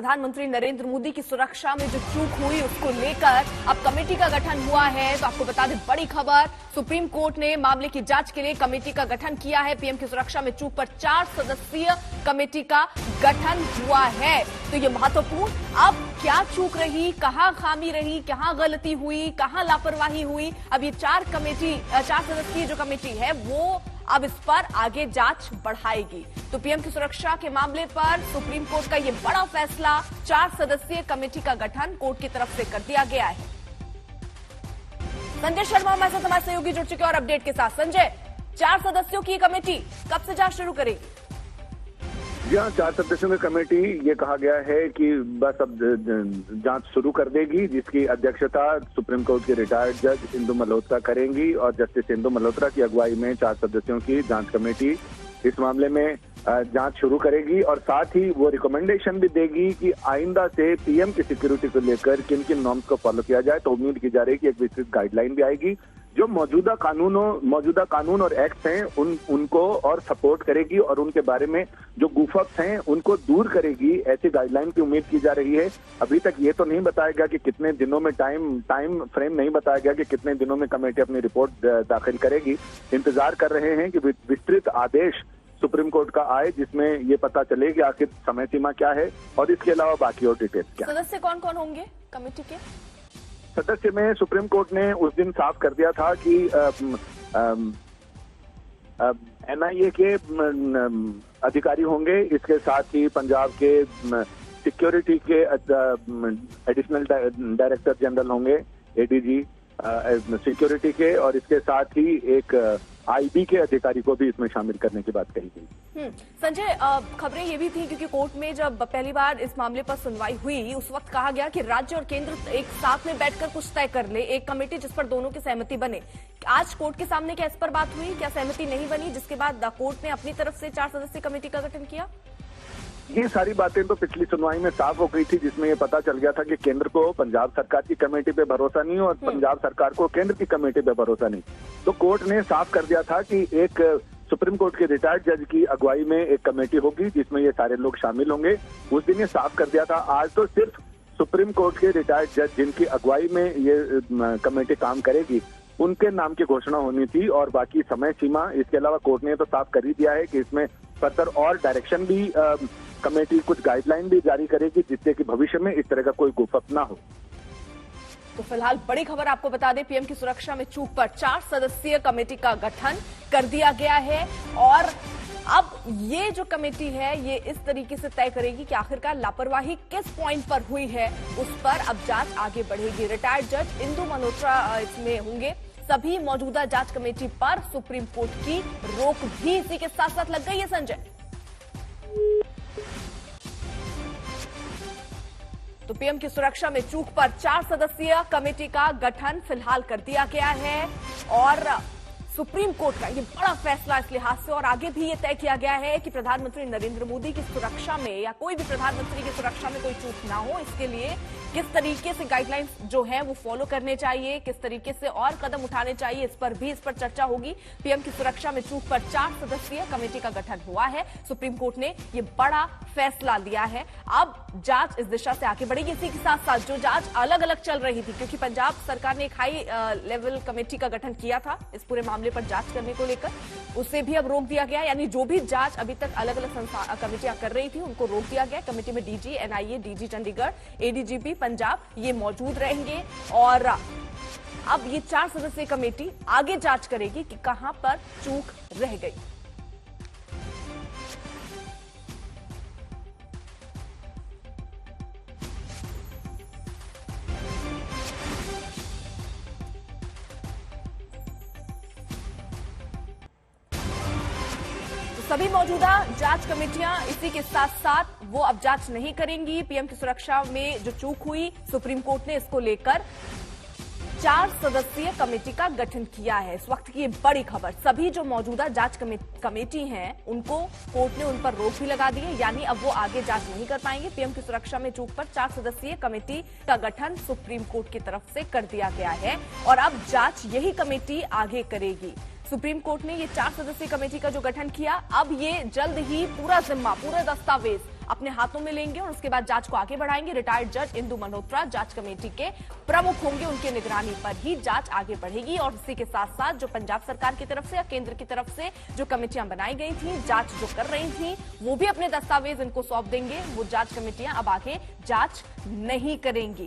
प्रधानमंत्री नरेंद्र मोदी की सुरक्षा में जो चूक हुई उसको लेकर अब कमेटी का गठन हुआ है। तो आपको बता दें बड़ी खबर, सुप्रीम कोर्ट ने मामले की जांच के लिए कमेटी का गठन किया है। पीएम की सुरक्षा में चूक पर 4 सदस्यीय कमेटी का गठन हुआ है। तो ये महत्वपूर्ण, अब क्या चूक रही, कहां खामी रही, कहां गलती हुई, कहां लापरवाही हुई, अब ये 4 सदस्यीय जो कमेटी है वो अब इस पर आगे जांच बढ़ाएगी। तो पीएम की सुरक्षा के मामले पर सुप्रीम कोर्ट का ये बड़ा फैसला, 4 सदस्यीय कमेटी का गठन कोर्ट की तरफ से कर दिया गया है। संजय शर्मा हमारे साथ हमारे सहयोगी जुड़ चुके और अपडेट के साथ। संजय, 4 सदस्यों की कमेटी कब से जांच शुरू करेगी? जी हाँ, 4 सदस्यों की कमेटी, ये कहा गया है कि बस अब जांच शुरू कर देगी, जिसकी अध्यक्षता सुप्रीम कोर्ट के रिटायर्ड जज इंदु मल्होत्रा करेंगी और जस्टिस इंदु मल्होत्रा की अगुवाई में 4 सदस्यों की जांच कमेटी इस मामले में जांच शुरू करेगी और साथ ही वो रिकमेंडेशन भी देगी कि आइंदा से पीएम की सिक्योरिटी को लेकर किन किन नॉर्म्स को फॉलो किया जाए। तो उम्मीद की जा रही है कि एक विस्तृत गाइडलाइन भी आएगी जो मौजूदा कानून और एक्ट हैं उनको और सपोर्ट करेगी और उनके बारे में जो गुफक्स हैं उनको दूर करेगी। ऐसी गाइडलाइन की उम्मीद की जा रही है। अभी तक ये तो नहीं बताया गया कि कितने दिनों में, टाइम फ्रेम नहीं बताया गया कि कितने दिनों में कमेटी अपनी रिपोर्ट दाखिल करेगी। इंतजार कर रहे हैं कि विस्तृत आदेश सुप्रीम कोर्ट का आए जिसमें ये पता चले कि आखिर समय सीमा क्या है और इसके अलावा बाकी और डिटेल्स क्या। सदस्य कौन कौन होंगे कमेटी के? सदस्य में सुप्रीम कोर्ट ने उस दिन साफ कर दिया था कि एनआईए के अधिकारी होंगे, इसके साथ ही पंजाब के सिक्योरिटी के एडिशनल डायरेक्टर जनरल होंगे, एडीजी सिक्योरिटी के, और इसके साथ ही एक आईबी के अधिकारी को भी इसमें शामिल करने की बात कही गई। संजय, खबरें ये भी थी क्योंकि कोर्ट में जब पहली बार इस मामले पर सुनवाई हुई उस वक्त कहा गया कि राज्य और केंद्र एक साथ में बैठकर कुछ तय कर ले, एक कमेटी जिस पर दोनों की सहमति बने। आज कोर्ट के सामने क्या इस पर बात हुई? क्या सहमति नहीं बनी, जिसके बाद कोर्ट ने अपनी तरफ से 4 सदस्यीय कमेटी का गठन किया? ये सारी बातें तो पिछली सुनवाई में साफ हो गई थी, जिसमें ये पता चल गया था कि केंद्र को पंजाब सरकार की कमेटी पे भरोसा नहीं और पंजाब सरकार को केंद्र की कमेटी पे भरोसा नहीं। तो कोर्ट ने साफ कर दिया था कि एक सुप्रीम कोर्ट के रिटायर्ड जज की अगुवाई में एक कमेटी होगी जिसमें ये सारे लोग शामिल होंगे। उस दिन ये साफ कर दिया था। आज तो सिर्फ सुप्रीम कोर्ट के रिटायर्ड जज जिनकी अगुवाई में ये कमेटी काम करेगी उनके नाम की घोषणा होनी थी और बाकी समय सीमा, इसके अलावा कोर्ट ने तो साफ कर ही दिया है कि इसमें फर्दर और डायरेक्शन भी कमेटी कुछ गाइडलाइन भी जारी करेगी जिससे कि भविष्य में इस तरह का कोई गुफक ना हो। तो फिलहाल बड़ी खबर आपको बता दें, पीएम की सुरक्षा में चूक पर 4 सदस्यीय कमेटी का गठन कर दिया गया है और अब ये जो कमेटी है ये इस तरीके से तय करेगी कि आखिरकार लापरवाही किस पॉइंट पर हुई है, उस पर अब जांच आगे बढ़ेगी। रिटायर्ड जज इंदु मल्होत्रा इसमें होंगे। सभी मौजूदा जांच कमेटी पर सुप्रीम कोर्ट की रोक भी इसी के साथ साथ लग गई है। संजय, तो पीएम की सुरक्षा में चूक पर 4 सदस्यीय कमेटी का गठन फिलहाल कर दिया गया है और सुप्रीम कोर्ट का ये बड़ा फैसला इस लिहाज से, और आगे भी ये तय किया गया है कि प्रधानमंत्री नरेंद्र मोदी की सुरक्षा में या कोई भी प्रधानमंत्री की सुरक्षा में कोई चूक ना हो, इसके लिए किस तरीके से गाइडलाइंस जो है वो फॉलो करने चाहिए, किस तरीके से और कदम उठाने चाहिए, इस पर चर्चा होगी। पीएम की सुरक्षा में चूक पर 4 सदस्यीय कमेटी का गठन हुआ है। सुप्रीम कोर्ट ने ये बड़ा फैसला लिया है। अब जांच इस दिशा से आगे बढ़ेगी। इसी के साथ साथ जो जांच अलग अलग चल रही थी, क्योंकि पंजाब सरकार ने एक हाई लेवल कमेटी का गठन किया था इस पूरे मामले पर जांच करने को लेकर, उसे भी अब रोक दिया गया। यानी जो भी जांच अभी तक अलग अलग कमेटियां कर रही थी उनको रोक दिया गया। कमेटी में DG NIA, DG Chandigarh, ADGP Punjab ये मौजूद रहेंगे और अब ये 4 सदस्यीय कमेटी आगे जांच करेगी कि कहां पर चूक रह गई। सभी मौजूदा जांच कमेटियां इसी के साथ साथ वो अब जांच नहीं करेंगी। पीएम की सुरक्षा में जो चूक हुई, सुप्रीम कोर्ट ने इसको लेकर 4 सदस्यीय कमेटी का गठन किया है। इस वक्त की ये बड़ी खबर, सभी जो मौजूदा जांच कमेटी हैं उनको कोर्ट ने उन पर रोक भी लगा दी है, यानी अब वो आगे जांच नहीं कर पाएंगे। पीएम की सुरक्षा में चूक पर 4 सदस्यीय कमेटी का गठन सुप्रीम कोर्ट की तरफ से कर दिया गया है और अब जांच यही कमेटी आगे करेगी। सुप्रीम कोर्ट ने ये 4 सदस्यीय कमेटी का जो गठन किया, अब ये जल्द ही पूरा जिम्मा, पूरे दस्तावेज अपने हाथों में लेंगे और उसके बाद जांच को आगे बढ़ाएंगे। रिटायर्ड जज इंदु मल्होत्रा जांच कमेटी के प्रमुख होंगे, उनकी निगरानी पर ही जांच आगे बढ़ेगी। और इसी के साथ साथ जो पंजाब सरकार की तरफ से या केंद्र की तरफ से जो कमेटियां बनाई गई थी, जांच जो कर रही थी, वो भी अपने दस्तावेज इनको सौंप देंगे। वो जांच कमेटियां अब आगे जांच नहीं करेंगी।